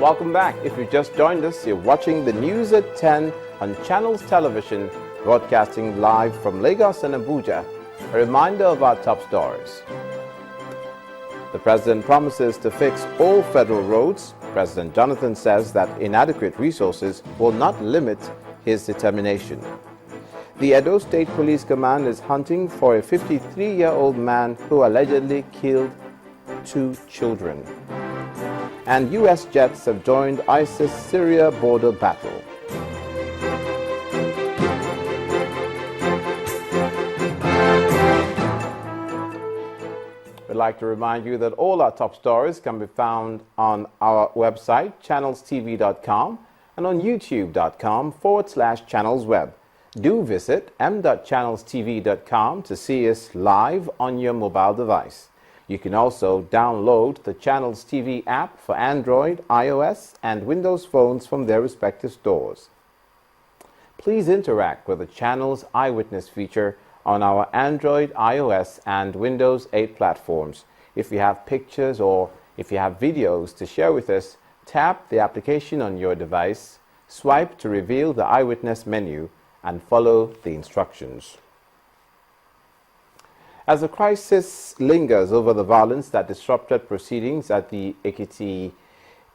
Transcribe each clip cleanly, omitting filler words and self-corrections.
Welcome back. If you just joined us, you're watching the news at 10 on Channels Television, broadcasting live from Lagos and Abuja. A reminder of our top stories. The president promises to fix all federal roads. President Jonathan says that inadequate resources will not limit his determination. The Edo State Police Command is hunting for a 53-year-old man who allegedly killed 2 children. And U.S. jets have joined ISIS-Syria border battle. We'd like to remind you that all our top stories can be found on our website, channelstv.com, and on youtube.com/channelsweb. Do visit m.channelstv.com to see us live on your mobile device. You can also download the Channels TV app for Android, iOS, and Windows phones from their respective stores. Please interact with the Channels Eyewitness feature on our Android, iOS, and Windows 8 platforms. If you have pictures or if you have videos to share with us, tap the application on your device, swipe to reveal the Eyewitness menu, and follow the instructions. As the crisis lingers over the violence that disrupted proceedings at the Ekiti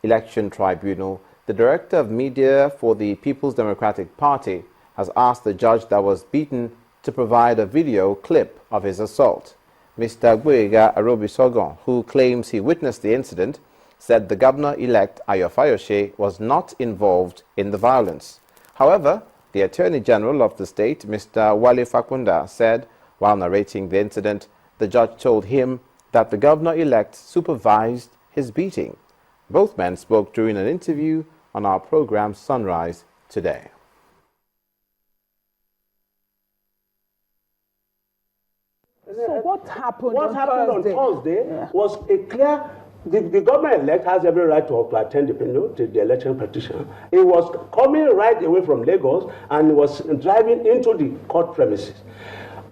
Election Tribunal, the Director of Media for the People's Democratic Party has asked the judge that was beaten to provide a video clip of his assault. Mr. Fayose, who claims he witnessed the incident, said the governor-elect Fayose was not involved in the violence. However, the Attorney General of the state, Mr. Wale Fakunda, said, while narrating the incident, the judge told him that the governor-elect supervised his beating. Both men spoke during an interview on our program Sunrise today. So what happened on Thursday Yeah. was a clear. The governor-elect has every right to attend the election petition. He was coming right away from Lagos and he was driving into the court premises.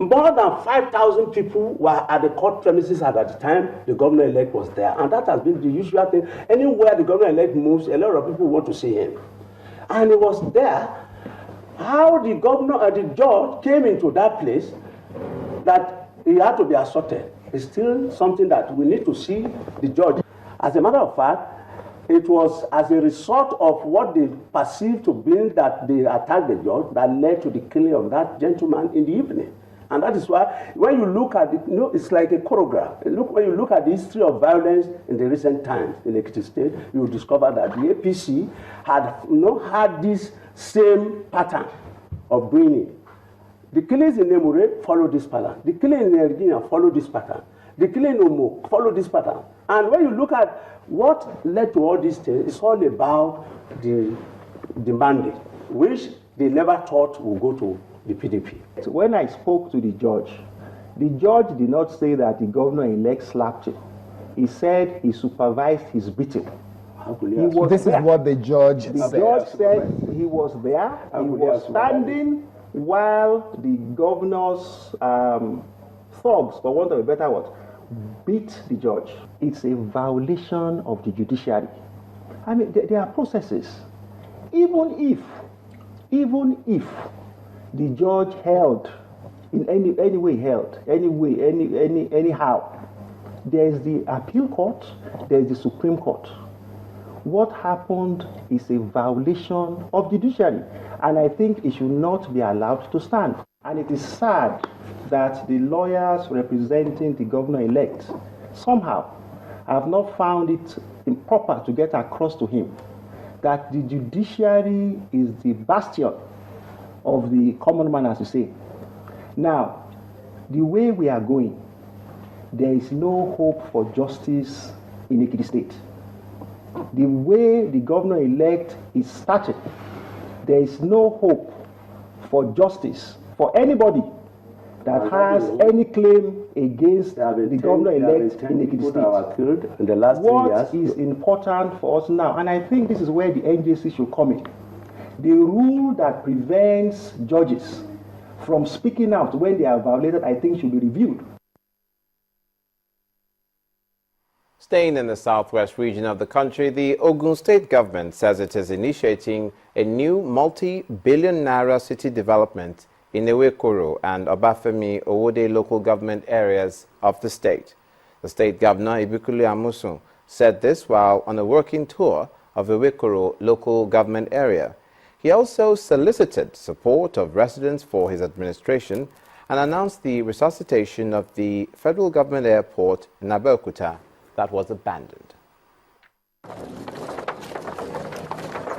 More than 5,000 people were at the court premises at the time the governor-elect was there. And that has been the usual thing. Anywhere the governor-elect moves, a lot of people want to see him. And he was there. How the governor and the judge came into that place that he had to be assaulted is still something that we need to see the judge. As a matter of fact, it was as a result of what they perceived to be that they attacked the judge that led to the killing of that gentleman in the evening. And that is why, when you look at it, it's like a choreograph. When you look at the history of violence in the recent times in Ekiti State, you will discover that the APC had this same pattern of doing it. The killings in Nemure followed this pattern. The killing in Virginia followed this pattern. The killing in Omo followed this pattern. And when you look at what led to all these things, it's all about the mandate, which they never thought would go to the PDP. So when I spoke to the judge did not say that the governor-elect slapped him. He said he supervised his beating. This is what the judge said. The judge said he was there. He was standing while the governor's thugs, for want of a better word, beat the judge. It's a violation of the judiciary. I mean, there are processes. Even if the judge held in anyhow, there's the appeal court, there's the Supreme Court. What happened is a violation of judiciary, and I think it should not be allowed to stand. And it is sad that the lawyers representing the governor-elect somehow have not found it improper to get across to him that the judiciary is the bastion of the common man, as you say. Now, the way we are going, there is no hope for justice in Ekiti State. The way the governor-elect is started, there is no hope for justice for anybody that has any claim against the governor-elect in Ekiti State. What is important for us now, and I think this is where the NJC should come in, the rule that prevents judges from speaking out when they are violated, I think should be reviewed. Staying in the southwest region of the country, the Ogun state government says it is initiating a new multi-billion naira city development in Ewekoro and Obafemi Owode local government areas of the state. The state governor, Ibukule Amusun, said this while on a working tour of Ewekoro local government area. He also solicited support of residents for his administration and announced the resuscitation of the federal government airport in Abeokuta that was abandoned.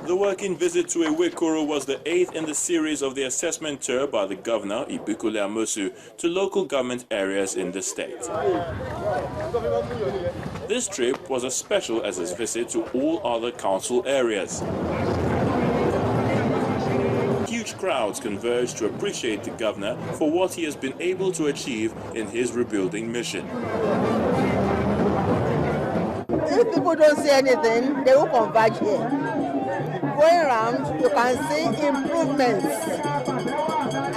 The working visit to Ewekoro was the 8th in the series of the assessment tour by the governor, Ibukule Amusun, to local government areas in the state. This trip was as special as his visit to all other council areas. Huge crowds converged to appreciate the governor for what he has been able to achieve in his rebuilding mission. If people don't say anything, they will converge here. Going around, you can see improvements.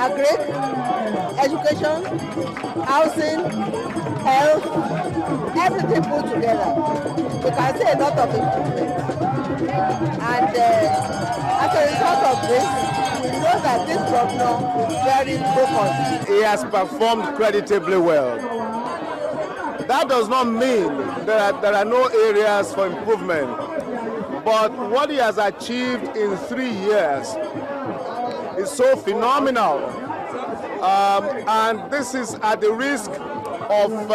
Agri, education, housing, health, everything put together. You can see a lot of improvements. And as a result of this, we know that this governor is very focused. He has performed creditably well. That does not mean that there are no areas for improvement. But what he has achieved in 3 years is so phenomenal. And this is at the risk of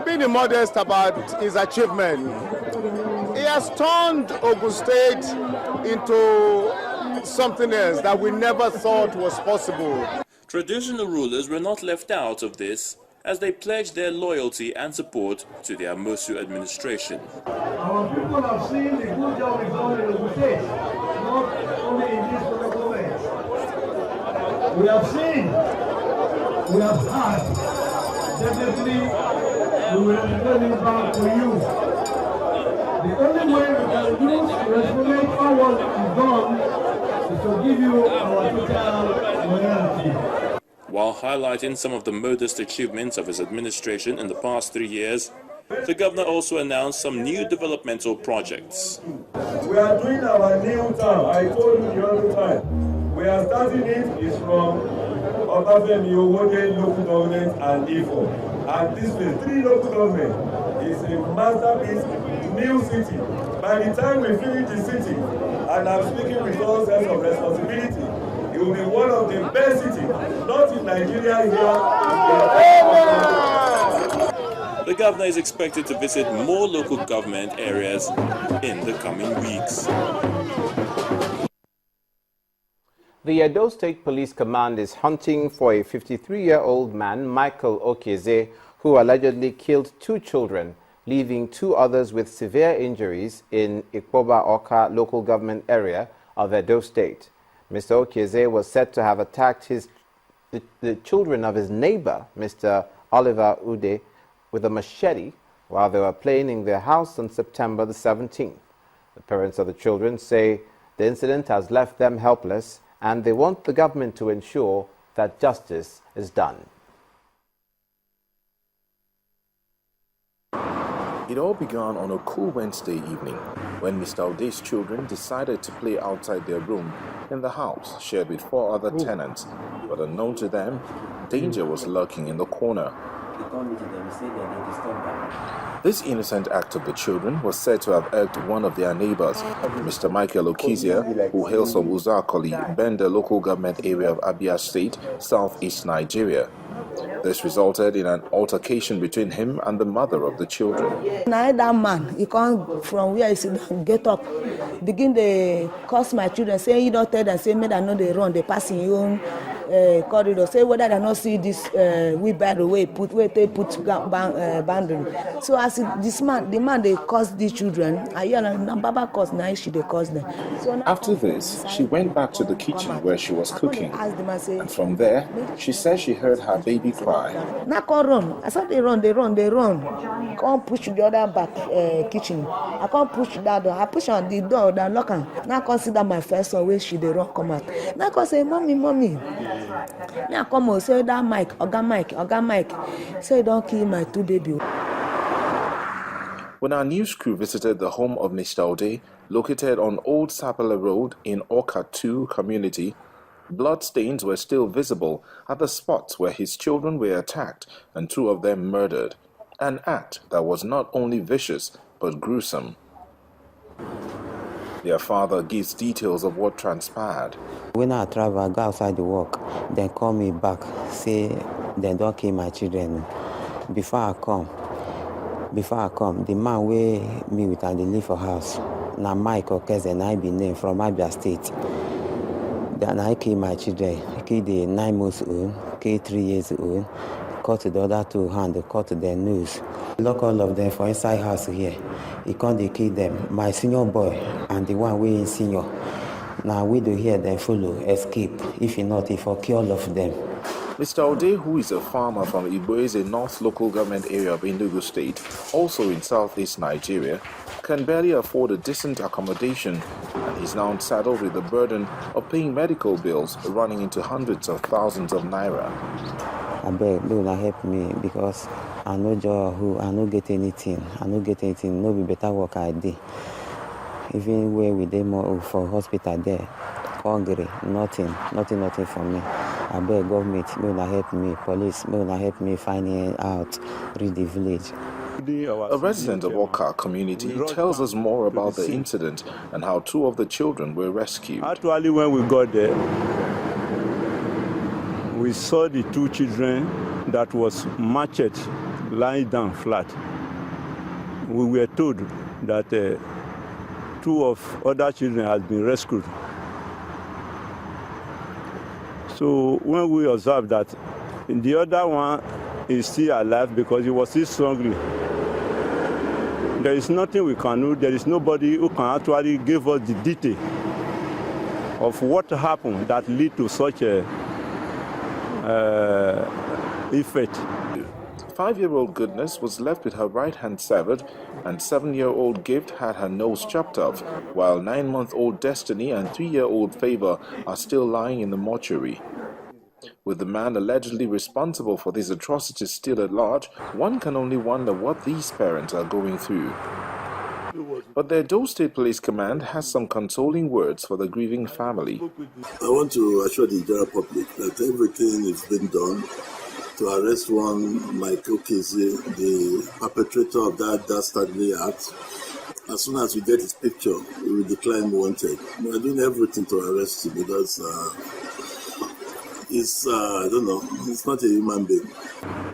being immodest about his achievement. He has turned Ogun State into something else that we never thought was possible. Traditional rulers were not left out of this, as they pledged their loyalty and support to the Amusun administration. Our people have seen the good job we've done in Ogun State, not only in this local government. We have seen, we have had, definitely we will return it back to you. The only way we can use to respect what is done is to give you our total loyalty. While highlighting some of the modest achievements of his administration in the past 3 years, the governor also announced some new developmental projects. We are doing our new town. I told you the other time. We are starting it from Obafemi Owode local government and Ifo. And this is 3 local government. It's a masterpiece, new city. By the time we finish the city, and I'm speaking with all sense of responsibility, it will be one of the best cities, not in Nigeria here. The governor is expected to visit more local government areas in the coming weeks. The Edo State Police Command is hunting for a 53-year-old man, Michael Okieze, who allegedly killed 2 children, leaving 2 others with severe injuries in Ikpoba Oka local government area of Edo State. Mr. Okieze was said to have attacked the children of his neighbor, Mr. Oliver Ude, with a machete while they were playing in their house on September the 17th. The parents of the children say the incident has left them helpless and they want the government to ensure that justice is done. It all began on a cool Wednesday evening when Mr. Ude's children decided to play outside their room in the house shared with 4 other tenants, but unknown to them, danger was lurking in the corner. This innocent act of the children was said to have irked one of their neighbors, Mr. Michael Okieze, who hails from Uzakoli, Bende local government area of Abia State, southeast Nigeria. This resulted in an altercation between him and the mother of the children. Now that man, he come from where he sit down, get up, begin to curse my children, say you don't tell them, say me that know they run, they pass in your own corridor, say whether they not see this wheelbarrow where they put boundary. So as this man, the man they curse these children, I hear Baba curse, now she they curse them. So after this, she went back to the kitchen where she was cooking, and from there, she said she heard her baby cry. Now come run. I said they run. Come push the other back kitchen. I can't push that door. I push on the door, that lock on. Now consider my first son where she they run come out. Now come say, mommy. Now come on, say that Oga Mike. Say don't kill my 2 baby. When our news crew visited the home of Mr. Ode, located on Old Sapele Road in Pt.2 community, bloodstains were still visible at the spots where his children were attacked and 2 of them murdered. An act that was not only vicious but gruesome. Their father gives details of what transpired. When I travel, I go outside the work, they call me back, say they don't kill my children. Before I come, the man wey me with and they live for house. Now Mike Okeze, and I be named from Abia State. Then I kill my children. Kill the 9 months old, kill 3 years old, cut the other 2 hands, cut their nose. Lock all of them for inside house here. He can't they kill them. My senior boy and the one way in senior. Now we do hear them follow, escape. If not, he for kill all of them. Mr. Ode, who is a farmer from Iboeze North local government area of Enugu State, also in southeast Nigeria, can barely afford a decent accommodation, and he's now saddled with the burden of paying medical bills running into hundreds of thousands of naira. I beg, do not help me because I know job who I no get anything. No be better work I did. Even where we did more for hospital there, hungry, nothing for me. I beg government, may not help me, police, may not help me finding out, read the village. A resident of Oka community tells us more about the incident and how 2 of the children were rescued. Actually, when we got there, we saw the 2 children that was matched, lying down flat. We were told that 2 of other children had been rescued. So when we observed that the other one is still alive because he was still struggling, there is nothing we can do. There is nobody who can actually give us the detail of what happened that led to such a effect. 5-year-old Goodness was left with her right hand severed, and 7-year-old Gift had her nose chopped off, while 9-month-old Destiny and 3-year-old Favor are still lying in the mortuary. With the man allegedly responsible for these atrocities still at large, one can only wonder what these parents are going through. But the Edo State Police Command has some consoling words for the grieving family. I want to assure the general public that everything is being done to arrest one Michael Okeze, the perpetrator of that dastardly act. As soon as we get his picture, we will declare him wanted. We are doing everything to arrest him because he's not a human being.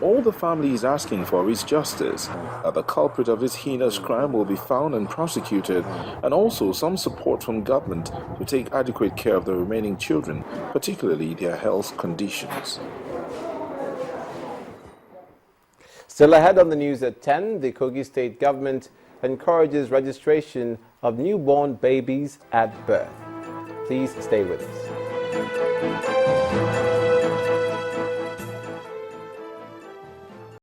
All the family is asking for is justice, that the culprit of this heinous crime will be found and prosecuted, and also some support from government to take adequate care of the remaining children, particularly their health conditions. Still ahead on the news at 10, the Kogi State government encourages registration of newborn babies at birth. Please stay with us.